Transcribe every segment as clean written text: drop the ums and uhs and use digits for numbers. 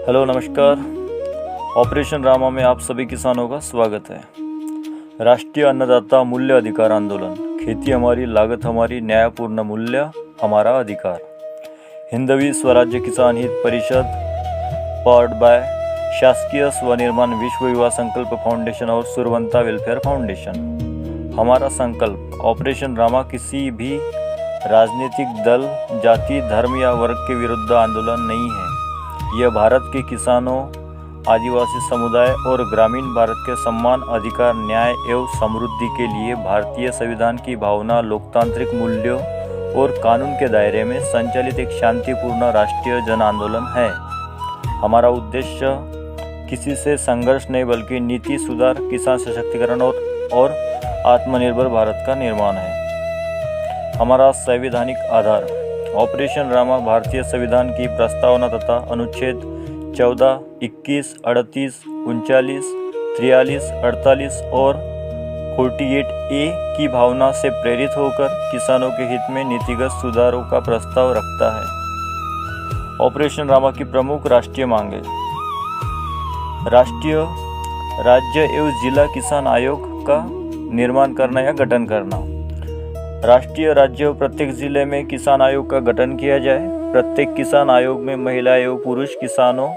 Hello नमस्कार। Operation Rama में आप सभी किसानों का स्वागत है। राष्ट्रीय अन्नदाता मूल्य अधिकार आंदोलन, खेती हमारी, लागत हमारी, न्यायपूर्ण मूल्य हमारा अधिकार। हिंदवी स्वराज्य किसान हित परिषद पावर्ड बाय शासकीय स्वनिर्माण विश्व युवा संकल्प फाउंडेशन और सुरवंता वेलफेयर फाउंडेशन। हमारा संकल्प ऑपरेशन रामा किसी भी राजनीतिक दल, जाति, धर्म या वर्ग के विरुद्ध आंदोलन नहीं है। यह भारत के किसानों, आदिवासी समुदाय और ग्रामीण भारत के सम्मान, अधिकार, न्याय एवं समृद्धि के लिए भारतीय संविधान की भावना, लोकतांत्रिक मूल्यों और कानून के दायरे में संचालित एक शांतिपूर्ण राष्ट्रीय जन आंदोलन है। हमारा उद्देश्य किसी से संघर्ष नहीं बल्कि नीति सुधार, किसान सशक्तिकरण और आत्मनिर्भर भारत का निर्माण है। हमारा संवैधानिक आधार ऑपरेशन रामा भारतीय संविधान की प्रस्तावना तथा अनुच्छेद 14, 21, 38, 39, 43, 48 और 48A की भावना से प्रेरित होकर किसानों के हित में नीतिगत सुधारों का प्रस्ताव रखता है। ऑपरेशन रामा की प्रमुख राष्ट्रीय मांगें: राष्ट्रीय, राज्य एवं जिला किसान आयोग का निर्माण करना या गठन करना। राष्ट्रीय, राज्य और प्रत्येक जिले में किसान आयोग का गठन किया जाए। प्रत्येक किसान आयोग में महिला एवं पुरुष किसानों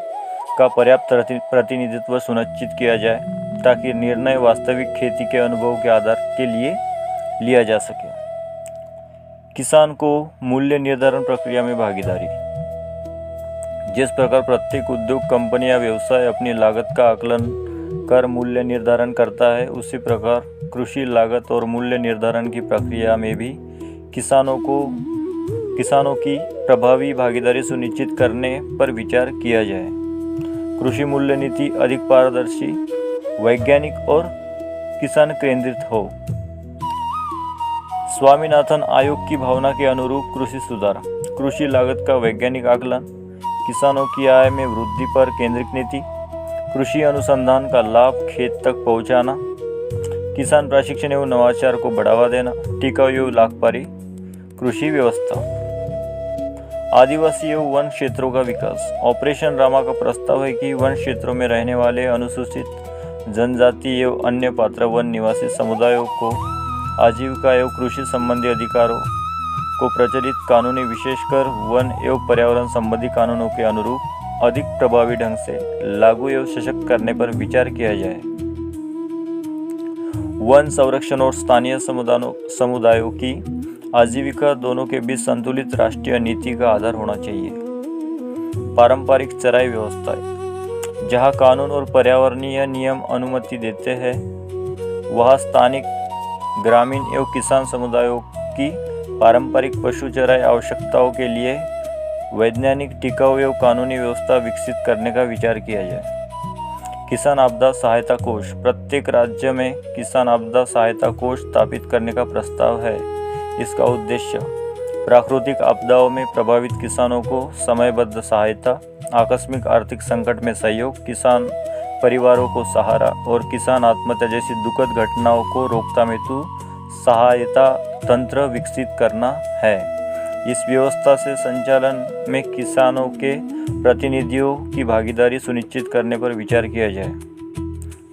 का पर्याप्त प्रतिनिधित्व सुनिश्चित किया जाए ताकि निर्णय वास्तविक खेती के अनुभव के आधार के लिए लिया जा सके। किसान को मूल्य निर्धारण प्रक्रिया में भागीदारी। जिस प्रकार प्रत्येक उद्योग, कंपनी या व्यवसाय अपनी लागत का आकलन कर मूल्य निर्धारण करता है, उसी प्रकार कृषि लागत और मूल्य निर्धारण की प्रक्रिया में भी किसानों की प्रभावी भागीदारी सुनिश्चित करने पर विचार किया जाए। कृषि मूल्य नीति अधिक पारदर्शी, वैज्ञानिक और किसान केंद्रित हो। स्वामीनाथन आयोग की भावना के अनुरूप कृषि सुधार, कृषि लागत का वैज्ञानिक आकलन, किसानों की आय में वृद्धि पर केंद्रित नीति, कृषि अनुसंधान का लाभ खेत तक पहुंचाना, किसान प्रशिक्षण एवं नवाचार को बढ़ावा देना, टिकाऊ एवं लाभकारी कृषि व्यवस्था। आदिवासी एवं वन क्षेत्रों का विकास। ऑपरेशन रामा का प्रस्ताव है कि वन क्षेत्रों में रहने वाले अनुसूचित जनजाति एवं अन्य पात्र वन निवासी समुदायों को आजीविका एवं कृषि संबंधी अधिकारों को प्रचलित कानूनी, विशेषकर वन एवं पर्यावरण संबंधी कानूनों के अनुरूप अधिक प्रभावी ढंग से लागू एवं सशक्त करने पर विचार किया जाए। वन संरक्षण और स्थानीय समुदायों की आजीविका दोनों के बीच संतुलित राष्ट्रीय नीति का आधार होना चाहिए। पारंपरिक चराई व्यवस्था। जहां कानून और पर्यावरणीय नियम अनुमति देते हैं, वहां स्थानिक, ग्रामीण एवं किसान समुदायों की पारंपरिक पशु चराई आवश्यकताओं के लिए वैज्ञानिक, टिकाऊ एवं कानूनी व्यवस्था विकसित करने का विचार किया जाए। किसान आपदा सहायता कोष। प्रत्येक राज्य में किसान आपदा सहायता कोष स्थापित करने का प्रस्ताव है। इसका उद्देश्य प्राकृतिक आपदाओं में प्रभावित किसानों को समयबद्ध सहायता, आकस्मिक आर्थिक संकट में सहयोग, किसान परिवारों को सहारा और किसान आत्महत्या जैसी दुखद घटनाओं को रोकथाम हेतु सहायता तंत्र विकसित करना है। इस व्यवस्था से संचालन में किसानों के प्रतिनिधियों की भागीदारी सुनिश्चित करने पर विचार किया जाए।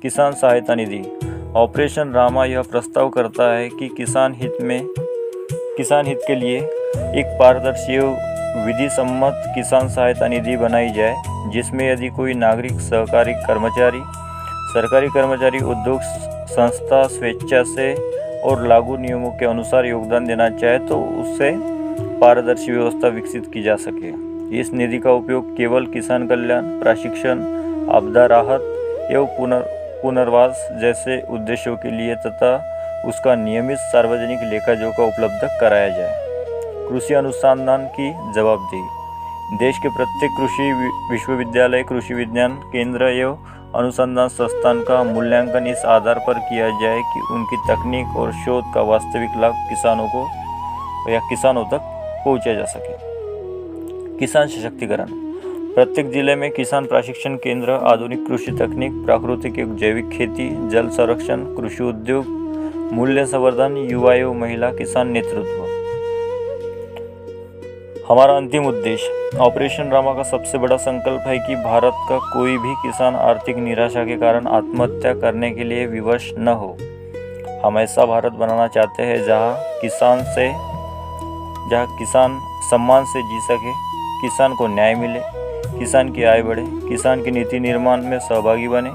किसान सहायता निधि। ऑपरेशन रामा यह प्रस्ताव करता है कि किसान हित के लिए एक पारदर्शी विधि सम्मत किसान सहायता निधि बनाई जाए, जिसमें यदि कोई नागरिक, सहकारी कर्मचारी, सरकारी कर्मचारी, उद्योग संस्था स्वेच्छा से और लागू नियमों के अनुसार योगदान देना चाहे तो उससे पारदर्शी व्यवस्था विकसित की जा सके। इस निधि का उपयोग केवल किसान कल्याण, प्रशिक्षण, आपदा राहत एवं पुनर्वास जैसे उद्देश्यों के लिए तथा उसका नियमित सार्वजनिक लेखा-जोखा उपलब्ध कराया जाए। कृषि अनुसंधान की जवाबदेही। देश के प्रत्येक कृषि विश्वविद्यालय, कृषि विज्ञान केंद्र एवं अनुसंधान संस्थान का मूल्यांकन इस आधार पर किया जाए कि उनकी तकनीक और शोध का वास्तविक लाभ किसानों तक पहुंचा जा सके। किसान सशक्तिकरण। प्रत्येक जिले में किसान प्रशिक्षण केंद्र, आधुनिक कृषि तकनीक, प्राकृतिक एवं जैविक खेती, जल संरक्षण, कृषि उद्योग, मूल्य संवर्धन, युवा एवं महिला किसान नेतृत्व। हमारा अंतिम उद्देश्य ऑपरेशन रामा का सबसे बड़ा संकल्प है कि भारत का कोई भी किसान आर्थिक निराशा के कारण आत्महत्या करने के लिए विवश न हो। हम ऐसा भारत बनाना चाहते हैं जहां किसान सम्मान से जी सके, किसान को न्याय मिले, किसान की आय बढ़े, किसान की नीति निर्माण में सहभागी बने,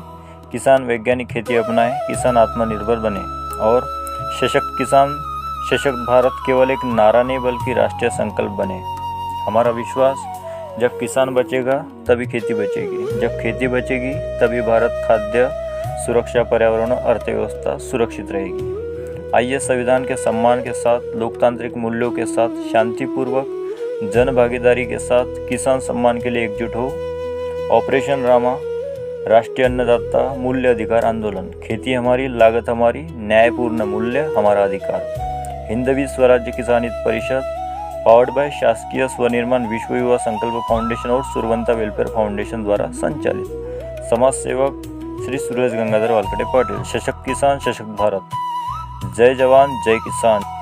किसान वैज्ञानिक खेती अपनाए, किसान आत्मनिर्भर बने और सशक्त किसान सशक्त भारत केवल एक नारा नहीं बल्कि राष्ट्रीय संकल्प बने। हमारा विश्वास, जब किसान बचेगा तभी खेती बचेगी, जब खेती बचेगी तभी भारत खाद्य सुरक्षा, पर्यावरण और अर्थव्यवस्था सुरक्षित रहेगी। आइए संविधान के सम्मान के साथ, लोकतांत्रिक मूल्यों के साथ, शांतिपूर्वक जन भागीदारी के साथ किसान सम्मान के लिए एकजुट हो। ऑपरेशन रामा, राष्ट्रीय अन्नदाता मूल्य अधिकार आंदोलन। खेती हमारी, लागत हमारी, न्यायपूर्ण मूल्य हमारा अधिकार। हिंदवी स्वराज्य किसान हित परिषद, पावर्ड बाय शासकीय स्वनिर्माण विश्व युवा संकल्प फाउंडेशन और सुरवंता वेलफेयर फाउंडेशन द्वारा संचालित। समाज सेवक श्री सूरज गंगाधर वालकडे पाटील। सशक्त किसान, सशक्त भारत। जय जवान, जय किसान।